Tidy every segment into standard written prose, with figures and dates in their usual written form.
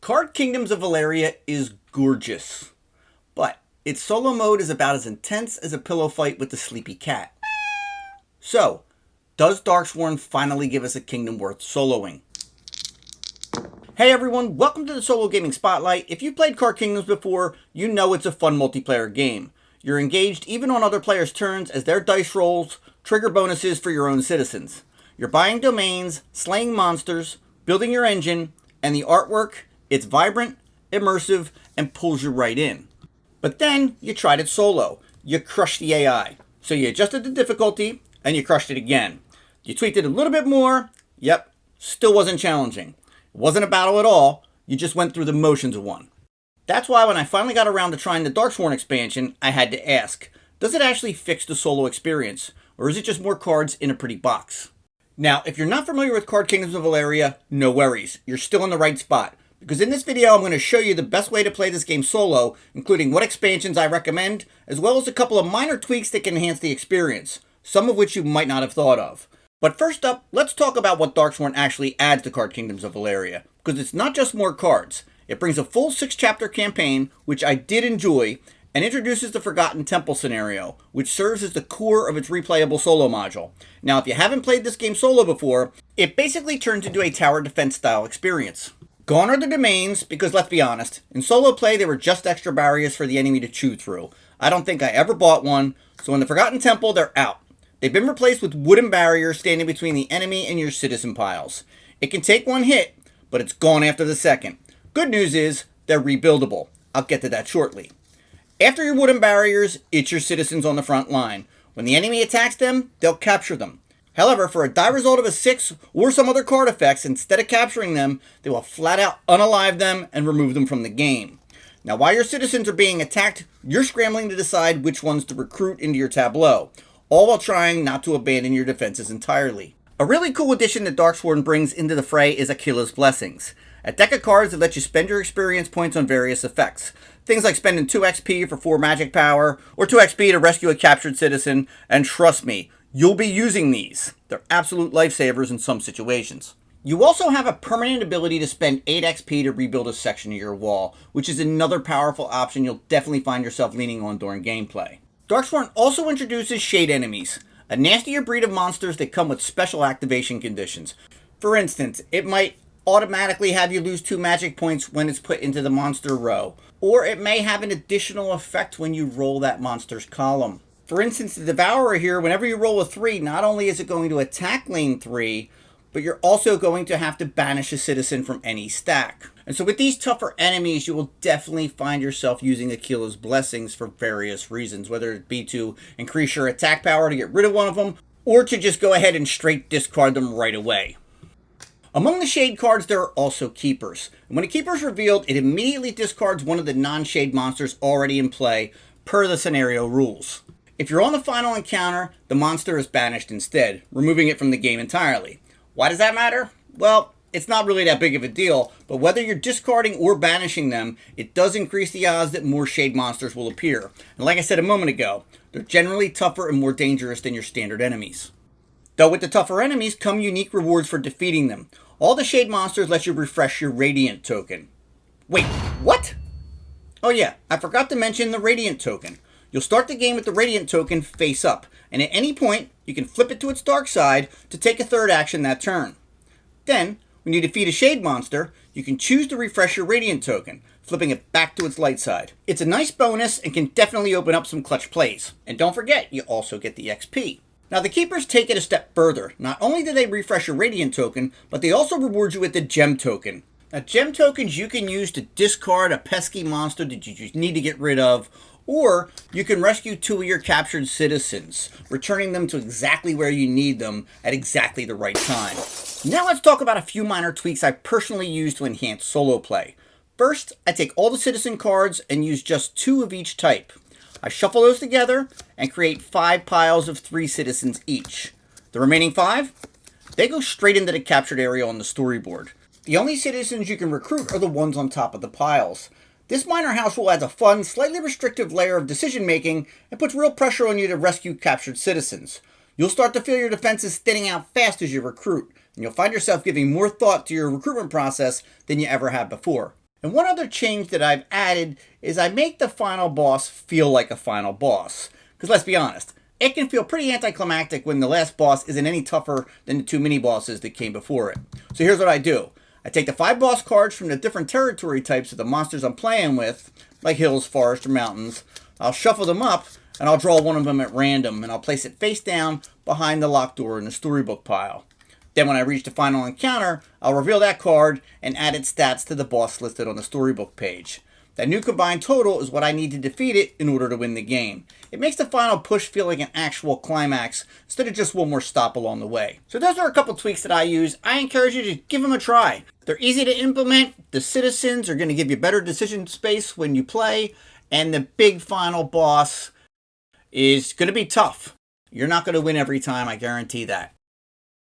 Card Kingdoms of Valeria is gorgeous, but its solo mode is about as intense as a pillow fight with the sleepy cat. So, does Darksworn finally give us a kingdom worth soloing? Hey everyone, welcome to the Solo Gaming Spotlight. If you've played Card Kingdoms before, you know it's a fun multiplayer game. You're engaged even on other players' turns as their dice rolls trigger bonuses for your own citizens. You're buying domains, slaying monsters, building your engine, and the artwork, it's vibrant, immersive, and pulls you right in. But then, you tried it solo. You crushed the AI. So you adjusted the difficulty, and you crushed it again. You tweaked it a little bit more. Yep, still wasn't challenging. It wasn't a battle at all. You just went through the motions of one. That's why when I finally got around to trying the Darksworn expansion, I had to ask, does it actually fix the solo experience? Or is it just more cards in a pretty box? Now, if you're not familiar with Card Kingdoms of Valeria, no worries. You're still in the right spot. Because in this video, I'm going to show you the best way to play this game solo, including what expansions I recommend, as well as a couple of minor tweaks that can enhance the experience, some of which you might not have thought of. But first up, let's talk about what Darksworn actually adds to Card Kingdoms of Valeria, because it's not just more cards. It brings a full 6-chapter campaign, which I did enjoy, and introduces the Forgotten Temple scenario, which serves as the core of its replayable solo module. Now, if you haven't played this game solo before, it basically turns into a tower defense style experience. Gone are the domains, because let's be honest, in solo play they were just extra barriers for the enemy to chew through. I don't think I ever bought one, so in the Forgotten Temple they're out. They've been replaced with wooden barriers standing between the enemy and your citizen piles. It can take one hit, but it's gone after the second. Good news is, they're rebuildable. I'll get to that shortly. After your wooden barriers, it's your citizens on the front line. When the enemy attacks them, they'll capture them. However, for a die result of a 6 or some other card effects, instead of capturing them, they will flat out unalive them and remove them from the game. Now, while your citizens are being attacked, you're scrambling to decide which ones to recruit into your tableau, all while trying not to abandon your defenses entirely. A really cool addition that Darksworn brings into the fray is Aquila's Blessings, a deck of cards that let you spend your experience points on various effects. Things like spending 2 XP for 4 magic power, or 2 XP to rescue a captured citizen, and trust me, you'll be using these. They're absolute lifesavers in some situations. You also have a permanent ability to spend 8 XP to rebuild a section of your wall, which is another powerful option you'll definitely find yourself leaning on during gameplay. Darksworn also introduces Shade Enemies, a nastier breed of monsters that come with special activation conditions. For instance, it might automatically have you lose 2 magic points when it's put into the monster row, or it may have an additional effect when you roll that monster's column. For instance, the Devourer here, whenever you roll a 3, not only is it going to attack lane 3, but you're also going to have to banish a citizen from any stack. And so with these tougher enemies, you will definitely find yourself using Aquila's Blessings for various reasons, whether it be to increase your attack power to get rid of one of them, or to just go ahead and straight discard them right away. Among the Shade cards, there are also Keepers. And when a Keeper is revealed, it immediately discards one of the non-Shade monsters already in play, per the scenario rules. If you're on the final encounter, the monster is banished instead, removing it from the game entirely. Why does that matter? Well, it's not really that big of a deal, but whether you're discarding or banishing them, it does increase the odds that more Shade monsters will appear. And like I said a moment ago, they're generally tougher and more dangerous than your standard enemies. Though with the tougher enemies come unique rewards for defeating them. All the Shade monsters let you refresh your Radiant token. Wait, what? Oh yeah, I forgot to mention the Radiant token. You'll start the game with the Radiant token face up, and at any point, you can flip it to its dark side to take a third action that turn. Then, when you defeat a Shade monster, you can choose to refresh your Radiant token, flipping it back to its light side. It's a nice bonus and can definitely open up some clutch plays. And don't forget, you also get the XP. Now the Keepers take it a step further. Not only do they refresh your Radiant token, but they also reward you with the Gem token. Now Gem tokens you can use to discard a pesky monster that you just need to get rid of, or you can rescue 2 of your captured citizens, returning them to exactly where you need them at exactly the right time. Now let's talk about a few minor tweaks I personally use to enhance solo play. First, I take all the citizen cards and use just 2 of each type. I shuffle those together and create 5 piles of 3 citizens each. The remaining 5, they go straight into the captured area on the storyboard. The only citizens you can recruit are the ones on top of the piles. This minor house rule adds a fun, slightly restrictive layer of decision making and puts real pressure on you to rescue captured citizens. You'll start to feel your defenses thinning out fast as you recruit, and you'll find yourself giving more thought to your recruitment process than you ever have before. And one other change that I've added is I make the final boss feel like a final boss. Because let's be honest, it can feel pretty anticlimactic when the last boss isn't any tougher than the 2 mini-bosses that came before it. So here's what I do. I take the 5 boss cards from the different territory types of the monsters I'm playing with, like hills, forests, or mountains. I'll shuffle them up, and I'll draw one of them at random, and I'll place it face down behind the locked door in the storybook pile. Then when I reach the final encounter, I'll reveal that card and add its stats to the boss listed on the storybook page. That new combined total is what I need to defeat it in order to win the game. It makes the final push feel like an actual climax instead of just one more stop along the way. So those are a couple tweaks that I use. I encourage you to give them a try. They're easy to implement. The citizens are going to give you better decision space when you play. And the big final boss is going to be tough. You're not going to win every time, I guarantee that.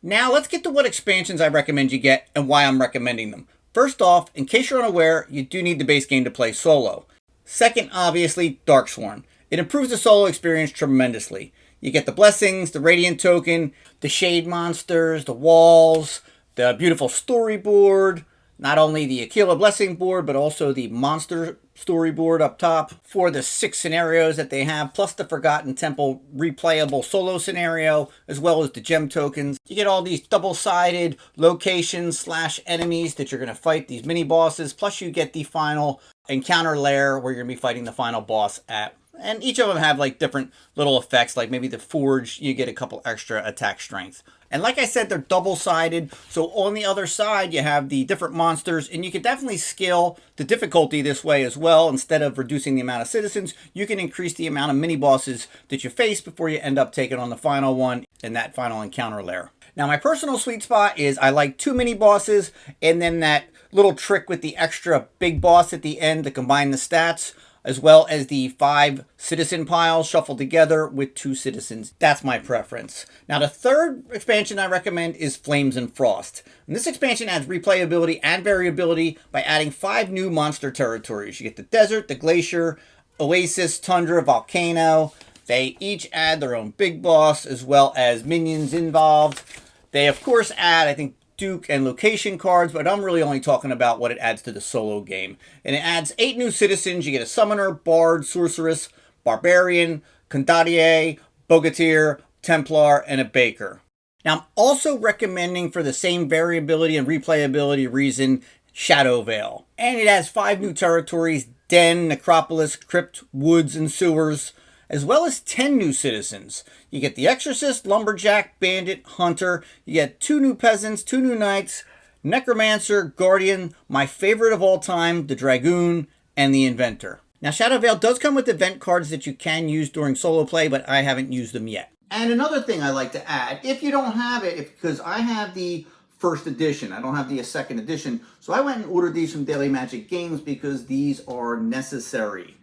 Now let's get to what expansions I recommend you get and why I'm recommending them. First off, in case you're unaware, you do need the base game to play solo. Second, obviously, Darksworn. It improves the solo experience tremendously. You get the blessings, the radiant token, the shade monsters, the walls, the beautiful storyboard, not only the Aquila blessing board, but also the monster storyboard up top for the 6 scenarios that they have, plus the Forgotten Temple replayable solo scenario, as well as the gem tokens. You get all these double-sided locations / enemies that you're going to fight, these mini-bosses, plus you get the final encounter lair where you're going to be fighting the final boss at. And each of them have like different little effects, like maybe the Forge, you get a couple extra attack strength. And like I said, they're double-sided, so on the other side you have the different monsters, and you can definitely scale the difficulty this way as well. Instead of reducing the amount of citizens, you can increase the amount of mini-bosses that you face before you end up taking on the final one in that final encounter lair. Now my personal sweet spot is I like 2 mini-bosses, and then that little trick with the extra big boss at the end to combine the stats, as well as the 5 citizen piles shuffled together with 2 citizens. That's my preference. Now the third expansion I recommend is Flames and Frost. And this expansion adds replayability and variability by adding 5 new monster territories. You get the desert, the glacier, oasis, tundra, volcano. They each add their own big boss as well as minions involved. They of course add, I think, Duke and location cards, but I'm really only talking about what it adds to the solo game. And it adds 8 new citizens. You get a summoner, bard, sorceress, barbarian, condottiere, bogatir, templar, and a baker. Now I'm also recommending, for the same variability and replayability reason, Shadowvale. And it has 5 new territories: den, necropolis, crypt, woods, and sewers, as well as 10 new citizens. You get the exorcist, lumberjack, bandit, hunter. You get 2 new peasants, 2 new knights, necromancer, guardian, my favorite of all time, the dragoon, and the inventor. Now Shadowvale does come with event cards that you can use during solo play, but I haven't used them yet. And another thing I like to add, if you don't have it, because I have the first edition, I don't have the second edition, so I went and ordered these from Daily Magic Games because these are necessary.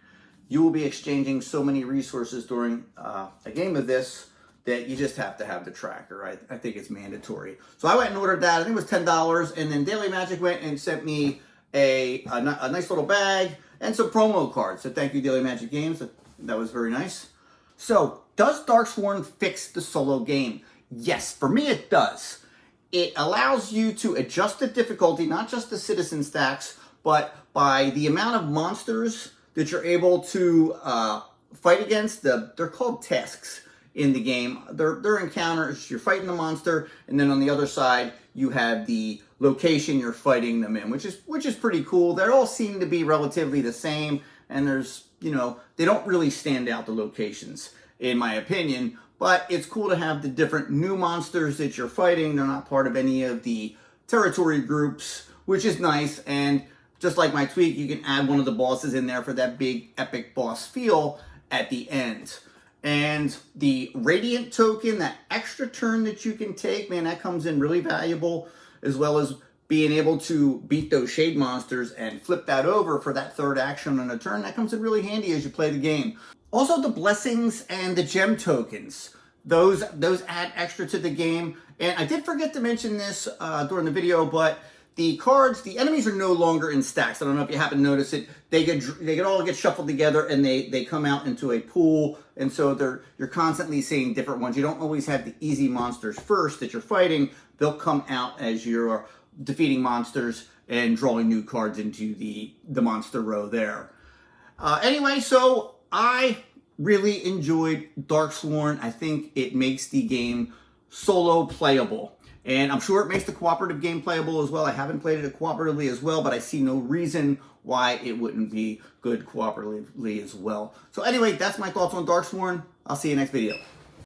You will be exchanging so many resources during a game of this that you just have to have the tracker. I think it's mandatory. So I went and ordered that. I think it was $10, and then Daily Magic went and sent me a nice little bag and some promo cards. So thank you, Daily Magic Games. That was very nice. So does Darksworn fix the solo game? Yes, for me it does. It allows you to adjust the difficulty, not just the citizen stacks, but by the amount of monsters that you're able to fight against. They're called tasks in the game. They're encounters. You're fighting the monster, and then on the other side you have the location you're fighting them in, which is pretty cool. They all seem to be relatively the same, and there's, they don't really stand out, the locations, in my opinion. But it's cool to have the different new monsters that you're fighting. They're not part of any of the territory groups, which is nice. And just like my tweak, you can add one of the bosses in there for that big epic boss feel at the end. And the Radiant token, that extra turn that you can take, man, that comes in really valuable, as well as being able to beat those shade monsters and flip that over for that third action on a turn. That comes in really handy as you play the game. Also, the blessings and the gem tokens, those add extra to the game. And I did forget to mention this during the video, but the cards, the enemies are no longer in stacks. I don't know if you happen to notice it. They all get shuffled together, and they come out into a pool. And so you're constantly seeing different ones. You don't always have the easy monsters first that you're fighting. They'll come out as you're defeating monsters and drawing new cards into the monster row there. Anyway, so I really enjoyed Darksworn. I think it makes the game solo playable. And I'm sure it makes the cooperative game playable as well. I haven't played it cooperatively as well, but I see no reason why it wouldn't be good cooperatively as well. So anyway, that's my thoughts on Darksworn. I'll see you next video.